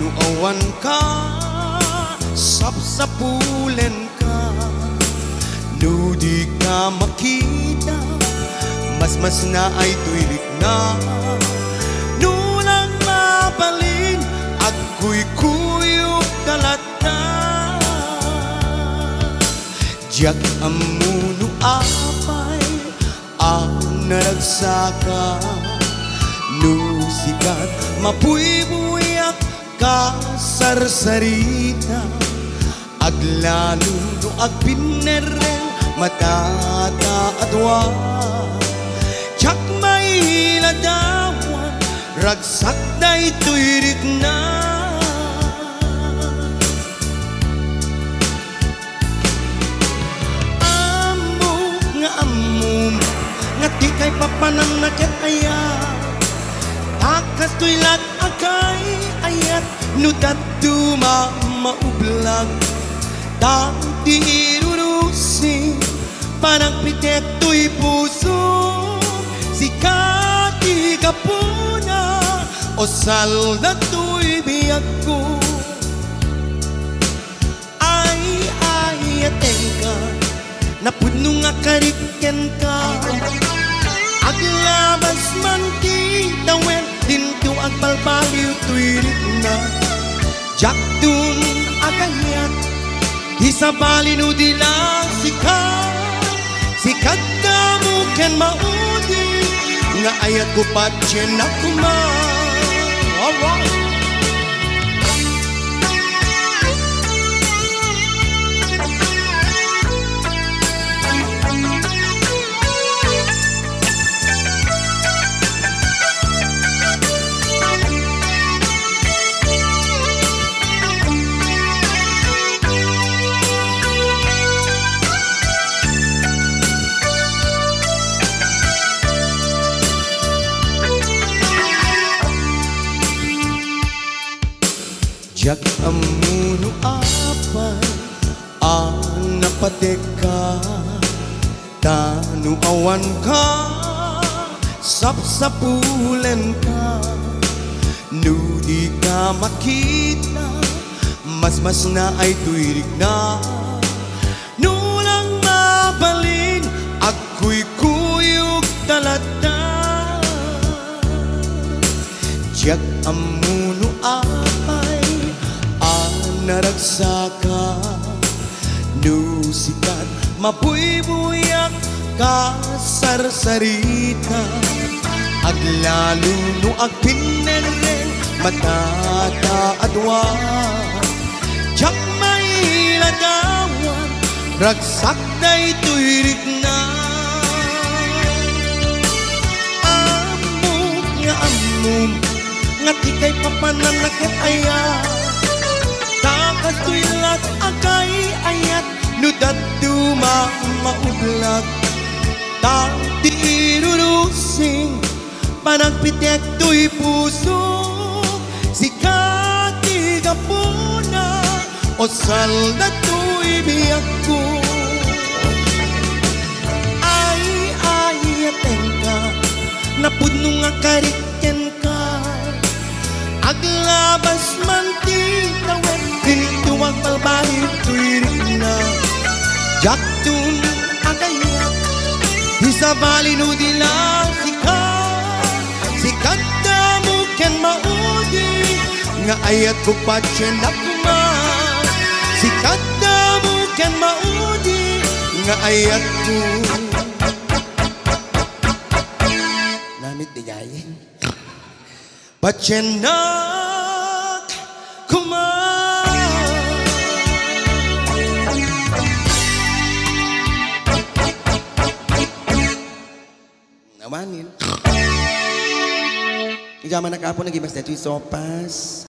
Tanuawan ka, sapsapulen ka, no di ka makita, mas na ay tuilik na. Nunang mapalin, ako'y kuyog talata. Diyak amuno apay, ang naragsaka, no sikat mapuy-buyak ka sarsarita. Aglalo no agpinereng matata adwa. Tsak may ladawan, ragsak day tuirik na. Amo nga amo, nga di kay papanan na kataya. Takas tuilat agay ayat, no datu maublag. Dati irurusin, parang pitek to'y puso. Sikati ka po na, o salda to'y biyag ko. Ay, ateng ka, napuno nga kariken ka. Aglabas man kitawen, dinto ang balbaliw to'y na. Jak dun agayat, isabali no dila sikat ka mo ken maudi, nga ayat ko patyen ako ma. Alright. Jak amuno apay, ang napateka, tanuawan ka, sapsapulen ka, no di ka makita, mas na ay tuirik na. Nulang mabalin, ako'y kuyog talata. Jak amuno apay, naragsaka, no sikat mapuy-buyak ka sarsarita. Aglalo no agpinereng matata adwa. Tsak may ladawan, ragsak day tuirik na. Amo nga amo, nga di kay papanan na kataya. Takas tuilat agay ayat, no datu maublag. Dati irurusin, panagpitek to'y puso. Sikati ka po na, o salda to'y biyag ko. Ay, ateng ka, napuno nga kariken ka. Aglabas man titawen, dinto ang balbaliw tuirik na. Jak dun agayat, isabali no dila sikat na mo ken maudi, nga ayat ko patyen ako ma. Sikat na mo ken maudi, nga ayat ko. Namit digayin patyen na kuma. Nawanin. Ijaman na kapo nagibas na ito'y sopas.